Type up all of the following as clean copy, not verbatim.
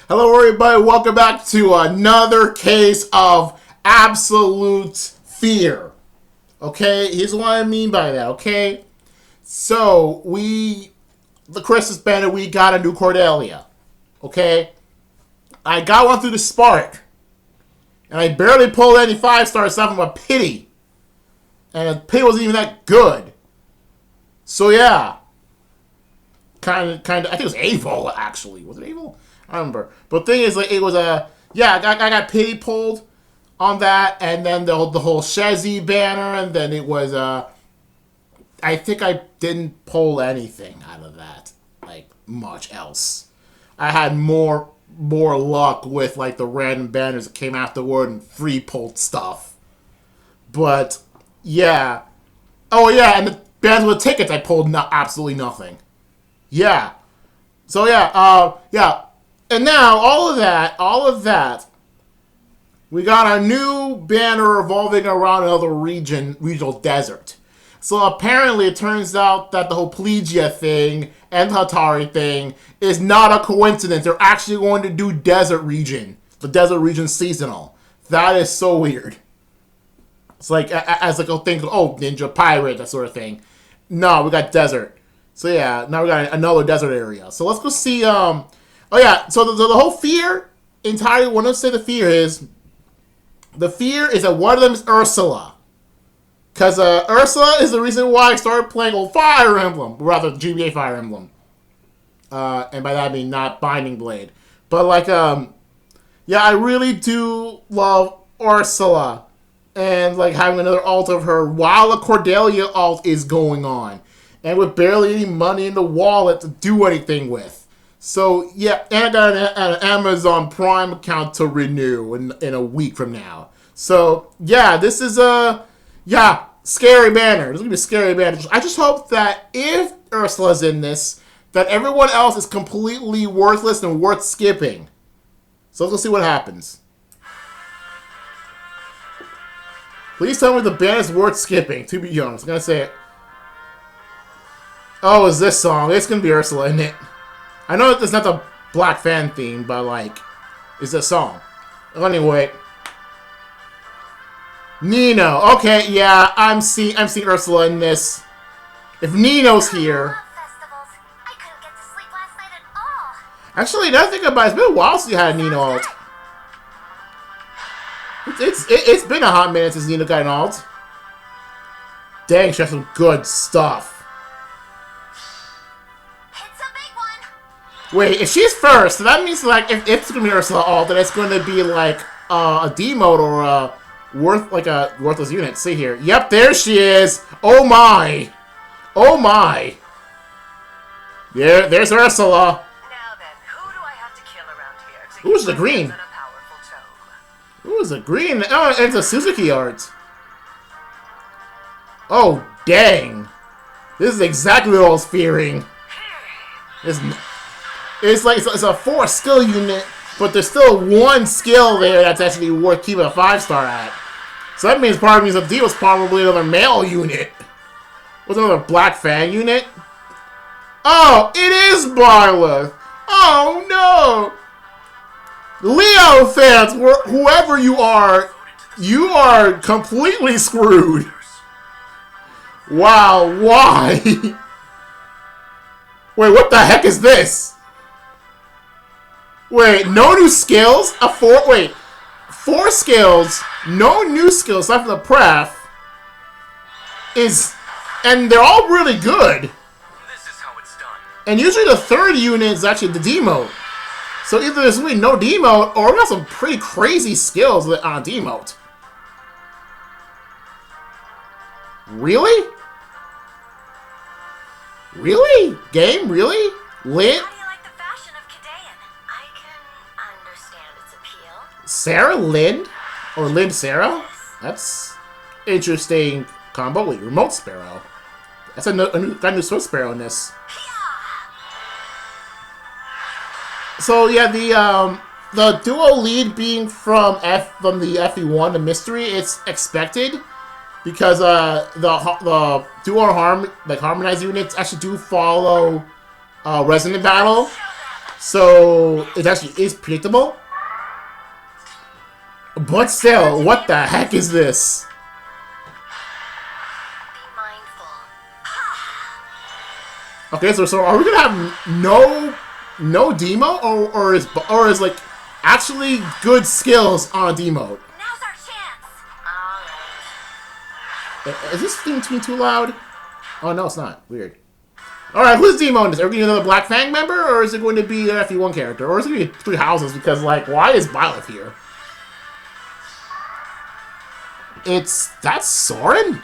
Hello everybody, welcome back to another case of absolute fear. Okay, here's what I mean by that, okay? So, the Christmas banner, we got a new Cordelia. Okay? I got one through the Spark. And I barely pulled any 5-star stuff from a pity. And the pity wasn't even that good. So yeah. Kind of, I think it was Avo, actually. Was it Avo? I don't remember. But the thing is, like, it was a... Yeah, I got pity pulled on that. And then the whole Shezzy banner. And then it was, I think I didn't pull anything out of that. Like, much else. I had more luck with, like, the random banners that came afterward and free pulled stuff. But, yeah. Oh, yeah, and the banners with tickets, I pulled absolutely nothing. Yeah. So, yeah, yeah. And now, all of that, we got a new banner revolving around another regional desert. So apparently it turns out that the whole Plegia thing and the Hatari thing is not a coincidence. They're actually going to do desert region. The desert region seasonal. That is so weird. It's like, as like a thing, oh, Ninja Pirate, that sort of thing. No, we got desert. So yeah, now we got another desert area. So let's go see, oh yeah, so the whole fear, entirely, when I say the fear is that one of them is Ursula. Because Ursula is the reason why I started playing old Fire Emblem. Rather, GBA Fire Emblem. And by that I mean not Binding Blade. But, like, yeah, I really do love Ursula. And, like, having another alt of her while a Cordelia alt is going on. And with barely any money in the wallet to do anything with. So, yeah, and I got an Amazon Prime account to renew in a week from now. So, yeah, this is a... Yeah, scary banner. This is going to be a scary banner. I just hope that if Ursula's in this, that everyone else is completely worthless and worth skipping. So let's go see what happens. Please tell me the banner is worth skipping, to be honest. I'm going to say it. Oh, is this song? It's going to be Ursula, isn't it? I know it's not the Black Fan theme, but, like, it's a song. Anyway... Nino. Okay, yeah, I'm seeing Ursula in this. If Nino's here. Actually, now think about it, it's been a while since you had a Nino alt. It's been a hot minute since Nino got an alt. Dang, she has some good stuff. It's a big one. Wait, if she's first, so that means like if it's gonna be Ursula alt, then it's gonna be like a demote or a worthless unit. See here. Yep, there she is. Oh my. Oh my. Yeah, there's Ursula. Now then, who do I have to kill around here? Who's the green? Who's the green? Oh, it's a Suzuki art. Oh, dang. This is exactly what I was fearing. It's like it's a 4 skill unit, but there's still 1 skill there that's actually worth keeping a 5-star at. So that means part of me is the was probably another male unit. Was another Black Fang unit? Oh, it is Barla! Oh no! Leo fans, whoever you are completely screwed. Wow, why? Wait, what the heck is this? Wait, no new skills? 4 skills, no new skills aside from the Pref, and they're all really good. This is how it's done. And usually the 3rd unit is actually the demote. So either there's really no demote, or we got some pretty crazy skills on a demote. Really? Really? Game? Really? Lit? How do you like the fashion of Khadein? I can understand its appeal. Sarah Lind? Or Lind Sarah? That's interesting combo. Wait, Remote Sparrow. That's got a new Swift Sparrow in this. So yeah, the duo lead being from the FE1, the mystery, it's expected because the duo harmonized units actually do follow Resonant Battle. So it actually is predictable. But still, what the heck is this? Be mindful. Okay, so are we gonna have no demo, or is like actually good skills on a demo? Now's our chance. Alright. Is this thing too loud? Oh no, it's not. Weird. Alright, who's demo in this? Are we gonna another Black Fang member, or is it going to be an FE1 character? Or is it gonna be 3 houses? Because like, why is Byleth here? That's Soren?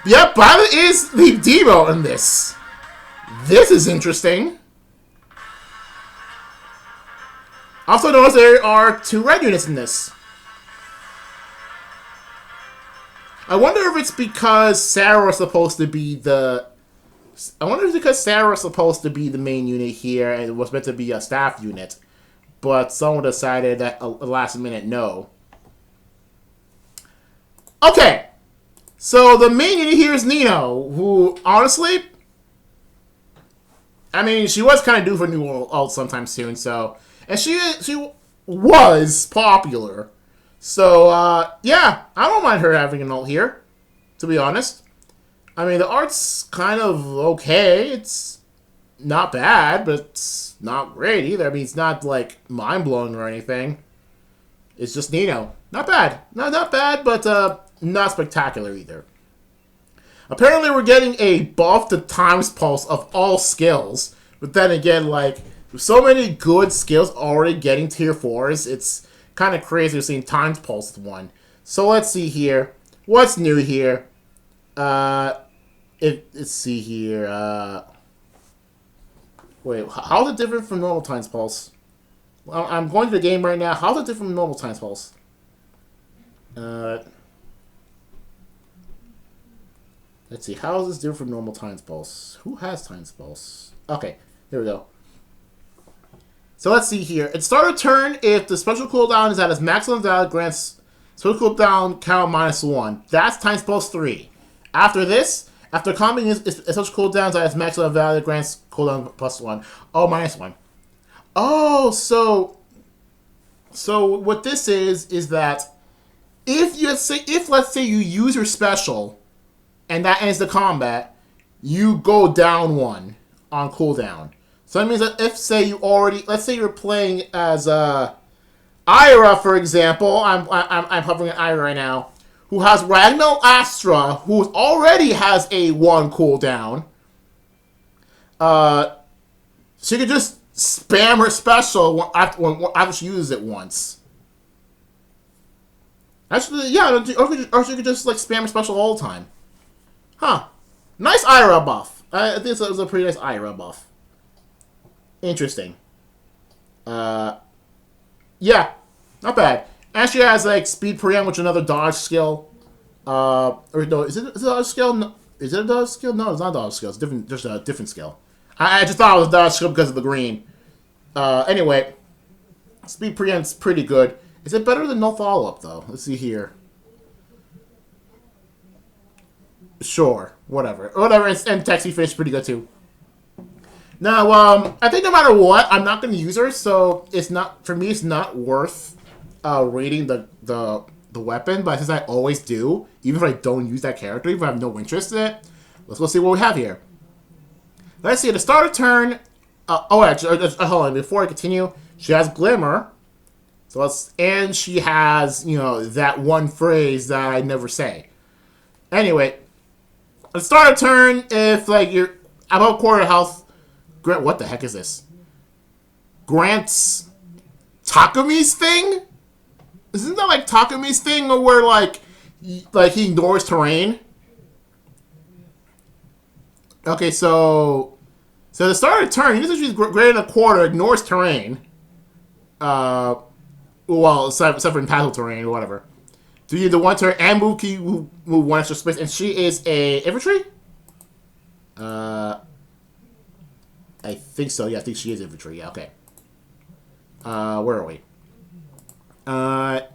Yep, Byleth is the demo in this. This is interesting. Also notice there are 2 red units in this. I wonder if it's because Sarah was supposed to be the... I wonder if it's because Sarah was supposed to be the main unit here and it was meant to be a staff unit. But someone decided at a last minute no. Okay. So the main unit here is Nino, who, honestly... I mean, she was kind of due for new ult sometime soon, so... And she was popular. So, yeah, I don't mind her having an ult here, to be honest. I mean, the art's kind of okay. It's not bad, but it's not great either. I mean, it's not, like, mind-blowing or anything. It's just Nino. Not bad. Not bad, but, not spectacular either. Apparently, we're getting a buff to Times Pulse of all skills. But then again, like... With so many good skills already getting tier 4s, it's kind of crazy seeing Times Pulse 1. So let's see here. What's new here? Let's see here. Wait, how's it different from normal Times Pulse? Well, I'm going to the game right now. How's it different from normal Times Pulse? Let's see. How is this different from normal Times Pulse? Who has Times Pulse? Okay, here we go. So let's see here. At start of turn, if the special cooldown is at its maximum value, grants special cooldown count -1. That's Times Pulse 3. After this, after combating its special cooldowns at its maximum value, grants cooldown +1. Oh, -1. Oh, so what this is that if let's say you use your special and that ends the combat, you go down 1 on cooldown. So that means that if, say, let's say you're playing as, Ira, for example, I'm hovering at Ira right now, who has Ragnar Astra, who already has a 1 cooldown, she could just spam her special after she uses it once. Actually, yeah, or she could just, like, spam her special all the time. Huh. Nice Ira buff. I think it was a pretty nice Ira buff. Interesting. Yeah, not bad. And she has like speed preempt, which is another dodge skill. Or no, is it a dodge skill? No, is it a dodge skill? No, it's not a dodge skill. It's different, just a different skill. I just thought it was a dodge skill because of the green. Anyway, speed preempt's pretty good. Is it better than no follow up though? Let's see here. Sure, whatever, and Taxi Fish pretty good too. Now, I think no matter what, I'm not going to use her, so it's not, for me, it's not worth rating the weapon, but since I always do, even if I don't use that character, even if I have no interest in it, let's go see what we have here. Let's see, at the start of turn, hold on, before I continue, she has Glimmer, and she has, that one phrase that I never say. Anyway, at the start of turn, if, like, you're about quarter health, what the heck is this? Grants Takami's thing? Isn't that like Takami's thing where like he ignores terrain? Okay, so the start of turn, this is greater than a quarter, ignores terrain. Well, except for impassable terrain or whatever. Do you the one turn and move 1 extra space, and she is a infantry? I think so. Yeah, I think she is infantry. Yeah, okay. Where are we? At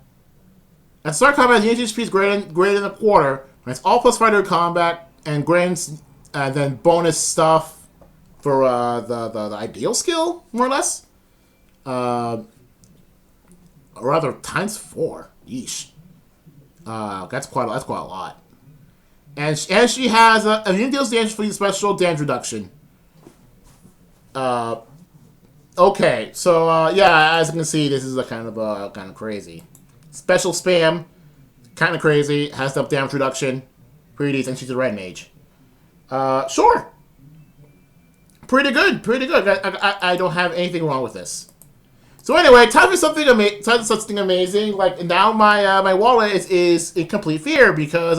start combat, the HP is greater than a quarter. When it's all plus fighter combat and grants then bonus stuff for the ideal skill, more or less. Or rather, times 4. Yeesh. That's quite a lot. And she has a unit deals damage for the special damage reduction. Okay, so yeah, as you can see, this is a kind of crazy. Special spam, kind of crazy. Has the damage reduction, pretty decent. She's a red mage. Sure. Pretty good. I don't have anything wrong with this. So anyway, time for something amazing. Like now, my wallet is in complete fear because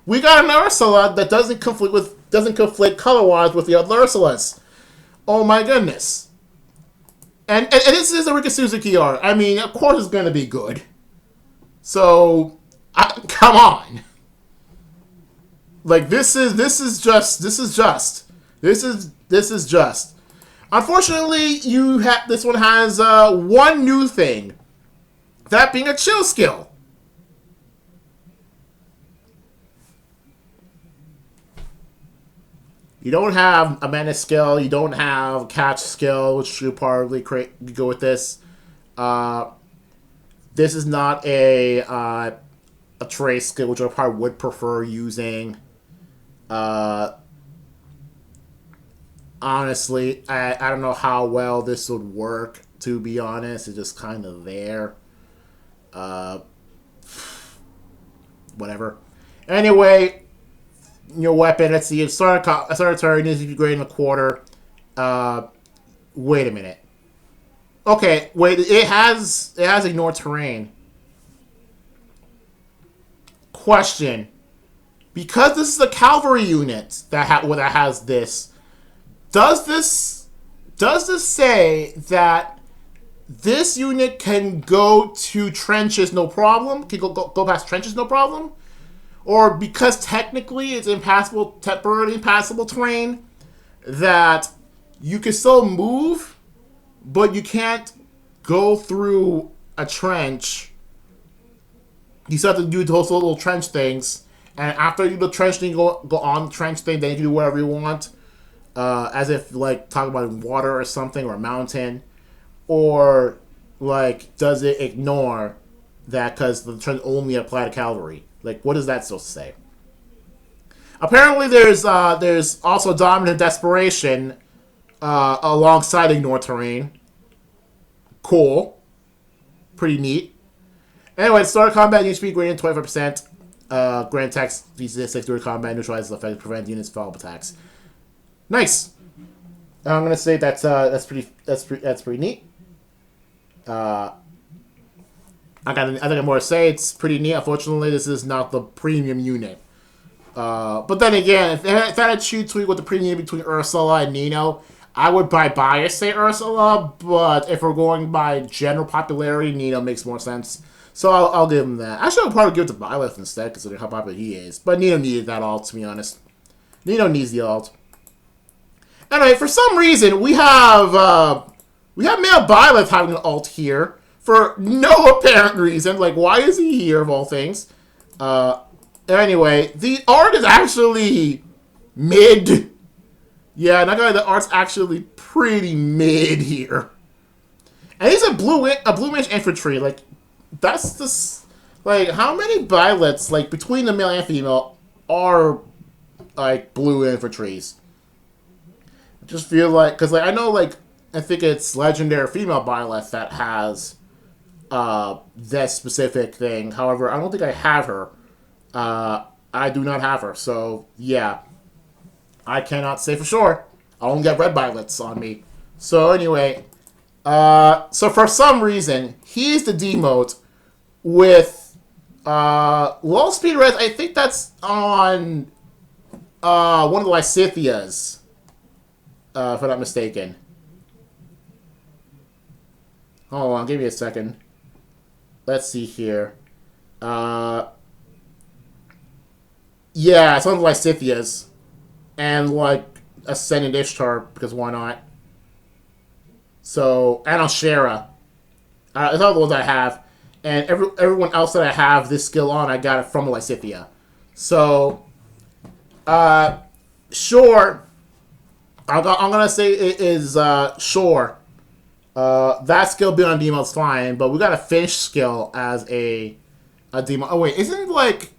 we got an Ursula that doesn't conflict color-wise with the other Ursulas. Oh my goodness. And this is a Rika Suzuki art. I mean, of course it's going to be good. So, come on. Like, this is just. Unfortunately, this one has one new thing. That being a chill skill. You don't have a menace skill. You don't have catch skill, which should probably go with this. This is not a trace skill, which I probably would prefer using. Honestly, I don't know how well this would work, to be honest. It's just kind of there. Whatever. Anyway, your weapon, let's see. Start a turn, needs to be greater than a quarter. Wait a minute. Okay, wait, it has ignore terrain. Question. Because this is a cavalry unit that has this, does this say that this unit can go to trenches no problem? Can go past trenches no problem? Or because technically it's temporarily impassable terrain, that you can still move, but you can't go through a trench. You still have to do those little trench things, and after you do the trench thing, go on the trench thing, then you can do whatever you want. As if, like, talking about water or something, or a mountain. Or, like, does it ignore that because the trench only apply to cavalry? Like, what is that supposed to say? Apparently, there's also Dominant Desperation alongside Ignore Terrain. Cool. Pretty neat. Anyway, start combat, unit speed greater than 25%. Grant attacks D6 during combat, neutralizes the effect, prevent units follow-up attacks. Nice. I'm gonna say that's pretty neat. I think more to say. It's pretty neat. Unfortunately, this is not the premium unit. But then again, if I had to choose between what the premium between Ursula and Nino, I would by bias say Ursula. But if we're going by general popularity, Nino makes more sense. So I'll give him that. Actually, I'll probably give it to Byleth instead, considering how popular he is. But Nino needed that alt, to be honest. Nino needs the alt. Anyway, for some reason, we have male Byleth having an alt here for no apparent reason. Like, why is he here, of all things? Anyway, the art is actually mid. Yeah, not gonna lie, the art's actually pretty mid here. And he's a blue mage infantry. Like, that's the... Like, how many Byleths, like, between the male and female, are, like, blue infantries? I just feel like... Because, like, I know, like, I think it's legendary female Byleth that has that specific thing. However, I don't think I have her. I do not have her. So, yeah. I cannot say for sure. I don't get red Byleths on me. So, anyway. So, for some reason, he's the demote with low speed res. I think that's on one of the Lysithias. If I'm not mistaken. Hold on, give me a second. Let's see here. Yeah, it's one of the Lysithias. And, like, Ascendant Ishtar, because why not? So, and Alshera. It's all the ones I have. And everyone else that I have this skill on, I got it from Lysithia. So, sure. I'm gonna say it is sure. That skill being on demo is fine, but we got a fish skill as a demo. Oh wait, isn't like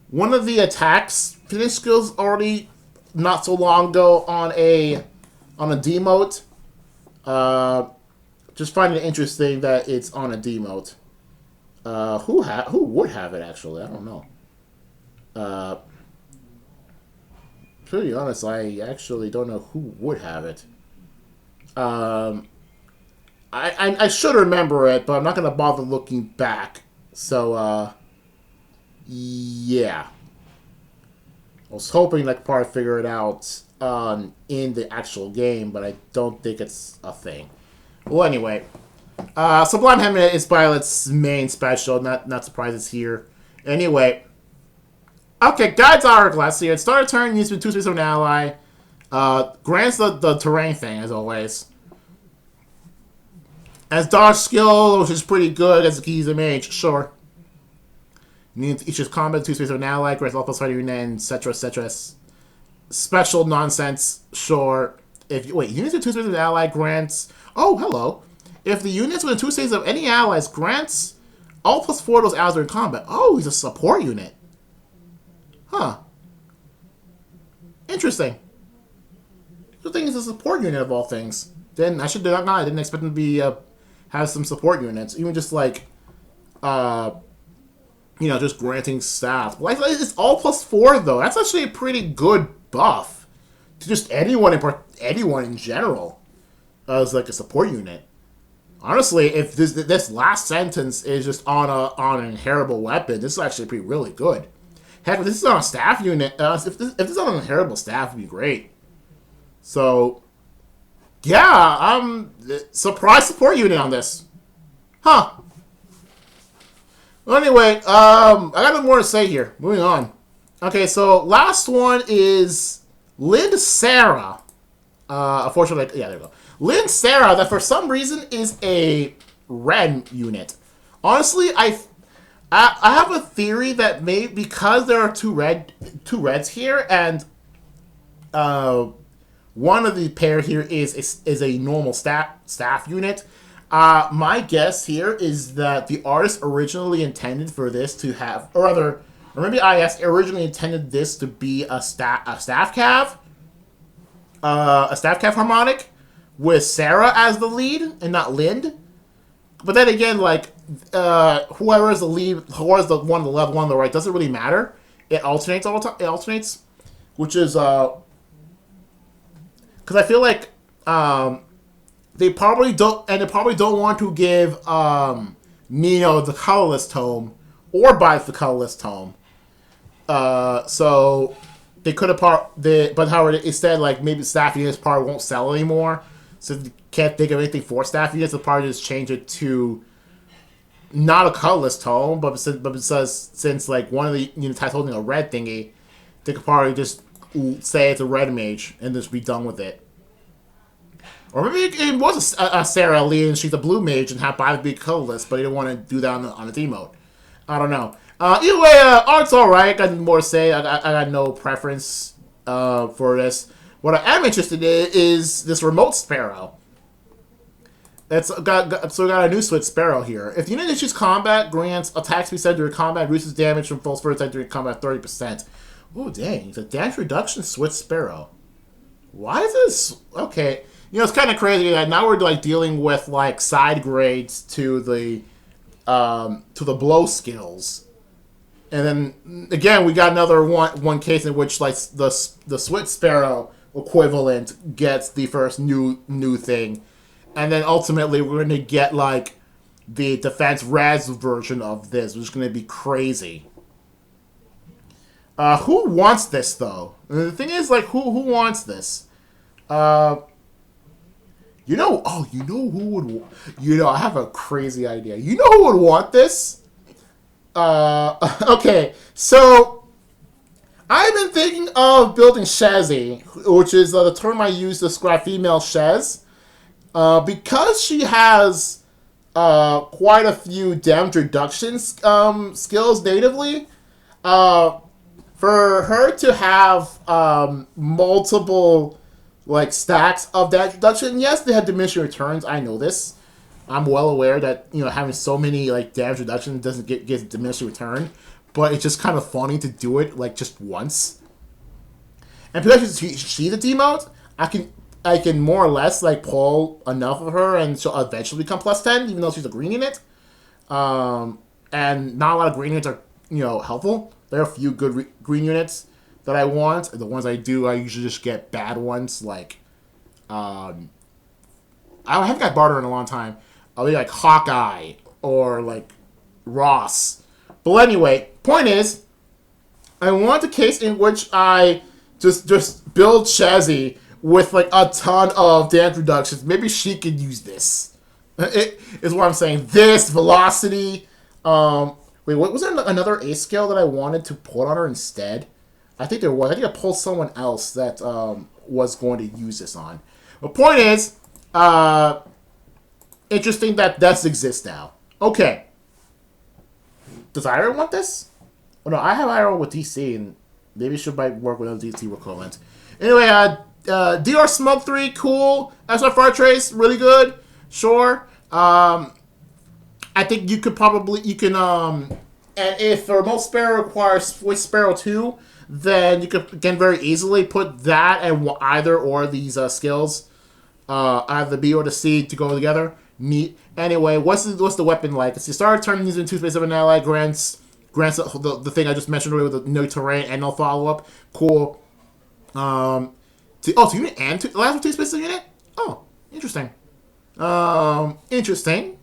one of the attacks finish skills already not so long ago on a demote? Just finding it interesting that it's on a demote. Who would have it actually? I don't know. Uh, Pretty honest, I actually don't know who would have it. Um, I should remember it, but I'm not gonna bother looking back. So yeah, I was hoping I could probably figure it out in the actual game, but I don't think it's a thing. Well, anyway, Sublime Helmet is Violet's main special. Not surprised it's here. Anyway, okay, Guide's Hourglass here. It started turn used with 2 space of an ally. Grants the terrain thing, as always. As dodge skill, which is pretty good as a keys of mage, sure. Each just combat 2 space of an ally, grants all plus fighting unit, etc. etc. Special nonsense, sure. If wait, units with 2 spaces of an ally grants. Oh, hello. If the units with 2 spaces of any allies grants all plus 4 of those allies are in combat. Oh, he's a support unit. Huh. Interesting. The thing is a support unit of all things. Then I should do that now. I didn't expect him to be have some support units. Even just like just granting staff. Like it's all plus 4 though. That's actually a pretty good buff to just anyone in general as like a support unit. Honestly, if this last sentence is just on an inheritable weapon, this is actually really good. Heck, if this is on a staff unit, if this is on an inheritable staff, would be great. So, yeah, I'm surprised support unit on this. Huh. Well, anyway, I got no more to say here. Moving on. Okay, so last one is Lynn Sarah. Unfortunately, yeah, there we go. Lynn Sarah, that for some reason is a red unit. Honestly, I have a theory that maybe because there are two reds here, and one of the pair here is a normal staff unit. My guess here is that the artist originally intended for this to have, or rather, or maybe IS originally intended this to be a staff cav, a staff cav harmonic with Sarah as the lead and not Lind. But then again, like whoever is the lead, whoever is the one on the left, one on the right, doesn't really matter. It alternates all the time. It alternates, which is because I feel like they probably don't want to give Nino the colorless tome or Bites the colorless tome. So they could have but however instead like maybe staff units probably won't sell anymore. So if you can't think of anything for staff units, they'll probably just change it to not a colorless tome, but since like one of the units has holding a red thingy, they could probably just say it's a red mage and just be done with it. Or maybe it was a Sarah Lee and she's a blue mage and have Bible be colorless, but they didn't want to do that on a demote. I don't know. Either way, art's alright. I got more to say. I got no preference for this. What I am interested in is this remote sparrow. So we got a new switch sparrow here. If the unit issues combat, grants attack speed set during combat, reduces damage from full spirit attack during combat 30%. Oh dang, it's a damage reduction switch sparrow. Why is this okay? It's kind of crazy that now we're like dealing with like side grades to the blow skills. And then again, we got another one case in which like the switch sparrow equivalent gets the first new thing, and then ultimately we're going to get like the defense res version of this, which is going to be crazy. Who wants this though? And the thing is, like, who wants this? I have a crazy idea. You know who would want this? Okay, so I've been thinking of building Shazzy, which is the term I use to describe female Shaz, because she has quite a few damage reduction skills natively. For her to have multiple like stacks of damage reduction. Yes, they have diminishing returns. I know this. I'm well aware that having so many like damage reduction doesn't get diminishing return, but it's just kind of funny to do it like just once. And because she's a demote, I can more or less like pull enough of her, and she'll eventually become +10, even though she's a green unit. And not a lot of green units are helpful. There are a few good green units that I want. The ones I do, I usually just get bad ones like I haven't got Barter in a long time. I'll be like Hawkeye or like Ross. But anyway, point is, I want a case in which I just build Shazzy with like a ton of damage reductions. Maybe she could use this. It is what I'm saying. This velocity. Wait, what was there another ace skill that I wanted to put on her instead? I think there was. I think I pulled someone else that was going to use this on. The point is, interesting that this exists now. Okay. Does Ira want this? Oh no, I have Ira with DC, and maybe she might work with a DC equivalent. Anyway, DR Smoke 3, cool. SFR Trace, really good. Sure. I think you can, and if Remote Sparrow requires Switch Sparrow 2, then you could, again, very easily put that and either or these skills, either the B or the C to go together. Neat. Anyway, what's the weapon like? It's the start of turn using 2 space of an ally, grants the thing I just mentioned earlier with the no terrain and no follow-up. Cool. To unit and to last 2 spaces of unit? Oh, interesting. Interesting.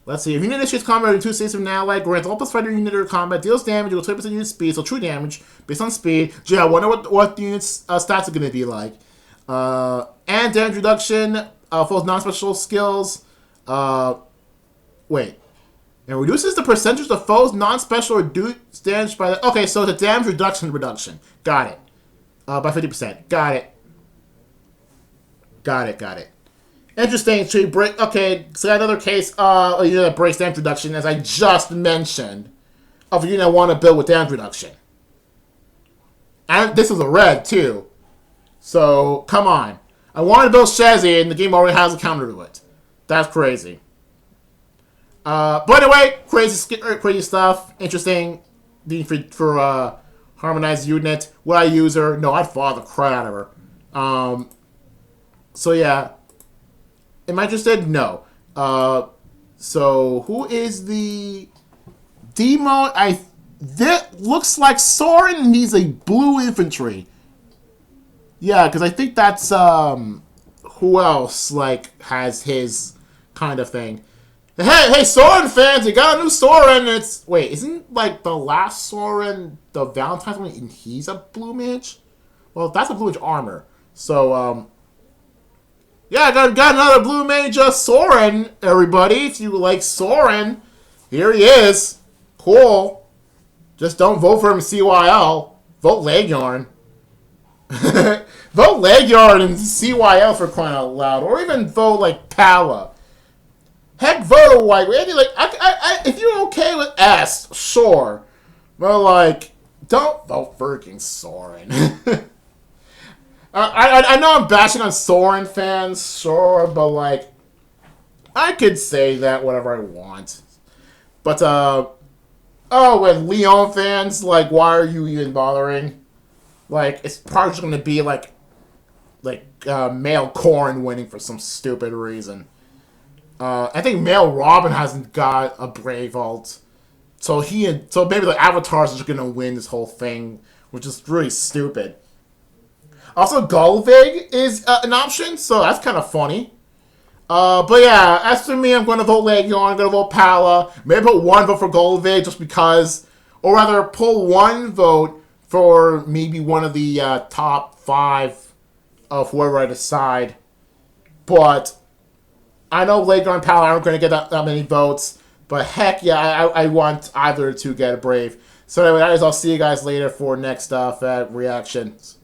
Let's see. If unit initiates combat in 2 states of an ally, grants all plus fighter unit or combat, deals damage equal 20% unit speed, so true damage based on speed. Gee, I wonder what the unit's stats are going to be like. And damage reduction for non-special skills. Wait. It reduces the percentage of foes non-special reduced damage by the... Okay, so it's a damage reduction. Got it. By 50%. Got it. Interesting. Should we break... Okay, so another case a unit that breaks damage reduction, as I just mentioned, of a unit I want to build with damage reduction. And this is a red, too. So, come on. I want to build Shazzy, and the game already has a counter to it. That's crazy. But anyway, crazy stuff. Interesting. For harmonized unit. Would I use her? No, I'd fall the crap out of her. So yeah. Am I interested? No. So who is the demo? That looks like Soren needs a blue infantry. Yeah, because I think that's who else like has his kind of thing. Hey, Soren fans, you got a new Soren. It's isn't like the last Soren the Valentine's one, and he's a blue mage? Well, that's a blue mage armor. So yeah, I got another blue mage Soren, everybody. If you like Soren, here he is. Cool. Just don't vote for him in CYL. Vote Legyarn. Vote Legyarn and CYL for crying out loud, or even vote like Pala. Heck, vote a white. Like, if you're okay with S, sure. But, like, don't vote freaking Soren. I know I'm bashing on Soren fans, sure, but, like, I could say that whatever I want. But, and Leon fans, like, why are you even bothering? Like, it's probably just going to be, like, male Corrin winning for some stupid reason. I think male Robin hasn't got a Brave Ult. So maybe the Avatars are just gonna win this whole thing, which is really stupid. Also, Gullvig is an option, so that's kind of funny. But yeah, as for me, I'm gonna vote Legion, I'm gonna vote Pala. Maybe put one vote for Gullvig just because, or rather, pull one vote for maybe one of the top 5 of whoever I decide. But I know Legion and Pala aren't going to get that many votes, but heck yeah, I want either to get a Brave. So anyway, I'll see you guys later for next stuff at Reactions.